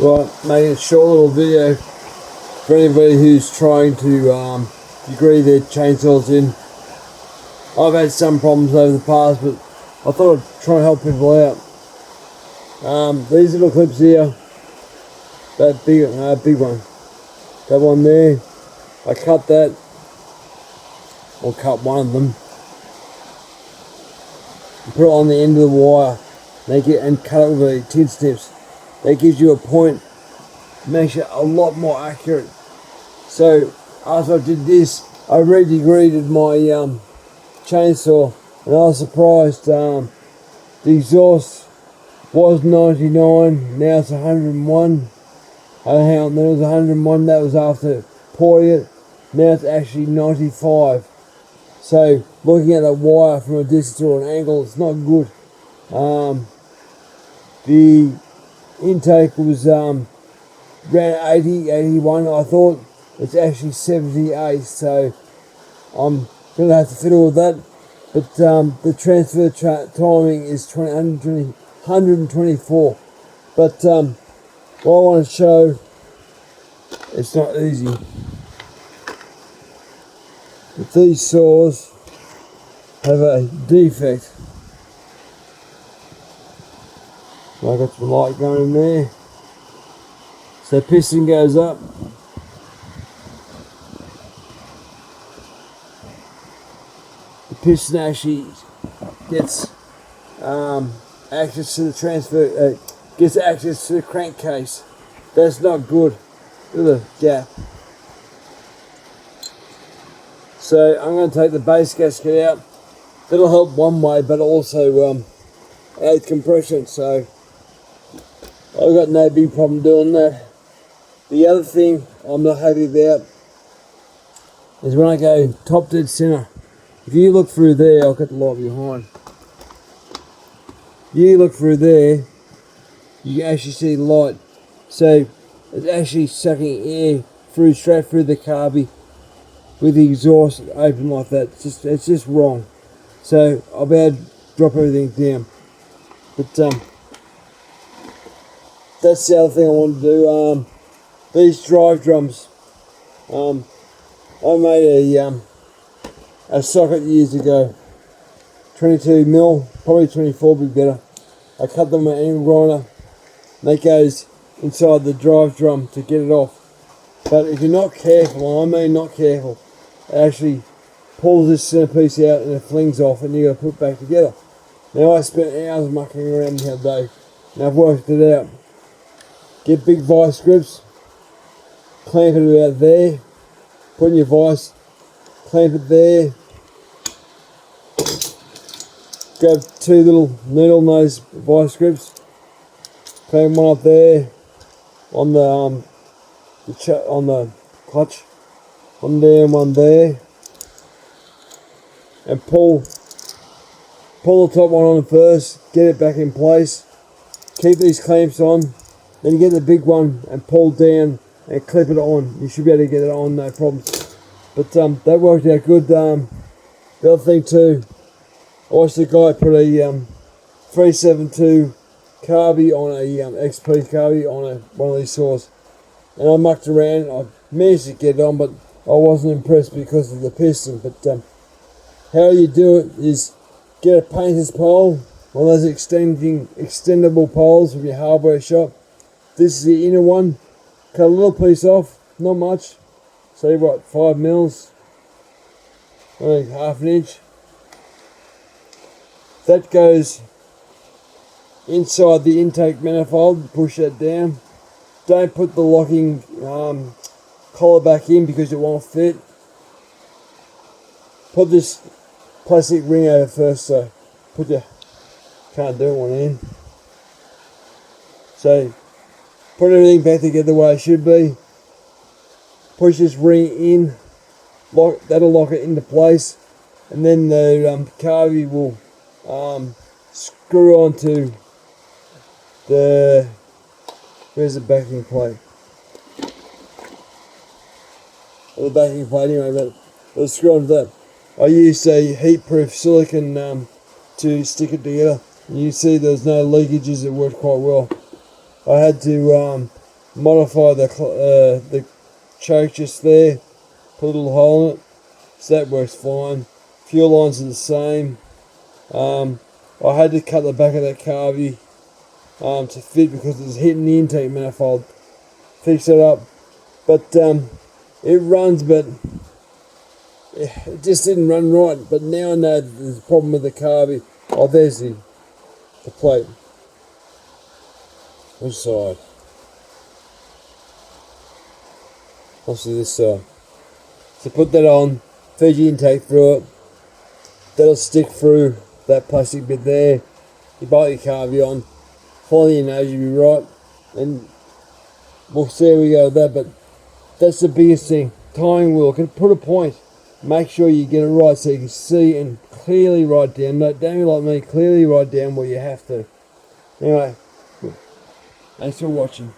Right, making a short little video for anybody who's trying to degree their chainsaws in. I've had some problems over the past, but I thought I'd try and help people out. These little clips here, that big one, that one there, I cut that, or cut one of them, and put it on the end of the wire, and cut it with the tin snips. That gives you a point, makes it a lot more accurate. So after I did this, I redegreeded my chainsaw, and I was surprised. The exhaust was 99, now it's 101. Hang on, then it was 101, that was after pouring it. Now it's actually 95. So looking at the wire from a distance or an angle, it's not good. The intake was around 80, 81. I thought it's actually 78, so I'm going to have to fiddle with that. But the transfer timing is 124. But what I want to show, it's not easy. But these saws have a defect. I got some light going in there. So piston goes up. The piston actually gets access to the transfer, gets access to the crankcase. That's not good. Look at the gap. So I'm going to take the base gasket out. That'll help one way, but also add compression. So I've got no big problem doing that. The other thing I'm not happy about is when I go top dead center. If you look through there, I'll get the light behind. You look through there, you can actually see the light. So it's actually sucking air straight through the Carby with the exhaust open like that. It's just wrong. So I'll be able to drop everything down. But that's the other thing I want to do. These drive drums. I made a socket years ago. 22 mil, probably 24 would be better. I cut them with an angle grinder. That goes inside the drive drum to get it off. But if you're not careful, and I mean not careful, it actually pulls this centerpiece out and it flings off, and you got to put it back together. Now I spent hours mucking around the other day, and I've worked it out. Get big vice grips, clamp it about there, put in your vice, clamp it there, grab two little needle nose vice grips, clamp one up there on the clutch, one there and one there, and pull the top one on first, get it back in place, keep these clamps on, then you get the big one and pull down and clip it on. You should be able to get it on, no problem. But that worked out good. The other thing too, I watched the guy put a 372 Carby on a XP Carby on one of these saws, and I mucked around. I managed to get it on, but I wasn't impressed because of the piston. But how you do it is get a painter's pole, one of those extendable poles from your hardware shop. This is the inner one. Cut a little piece off, not much. Say what, 5 mils, only half an inch. That goes inside the intake manifold. Push that down. Don't put the locking collar back in because it won't fit. Put this plastic ring over first, so can't do one in. So put everything back together the way it should be. Push this ring in, that'll lock it into place, and then the Carby will screw onto where's the backing plate? Or the backing plate anyway, but it'll screw onto that. I used a heat-proof silicone to stick it together. And you see there's no leakages, it worked quite well. I had to modify the choke just there, put a little hole in it, so that works fine. Fuel lines are the same. I had to cut the back of that Carby to fit because it was hitting the intake manifold. Fix it up, but it runs, but it just didn't run right. But now I know that there's a problem with the Carby. Oh, there's the plate. Which side? I'll see this side. So put that on, feed your intake through it. That'll stick through that plastic bit there. You bolt your Carby on, follow your nose, you'll be right. And we'll see how we go with that, but that's the biggest thing. Timing wheel, can put a point. Make sure you get it right so you can see and clearly write down. Don't be like me, clearly write down what you have to. Anyway, thanks for watching.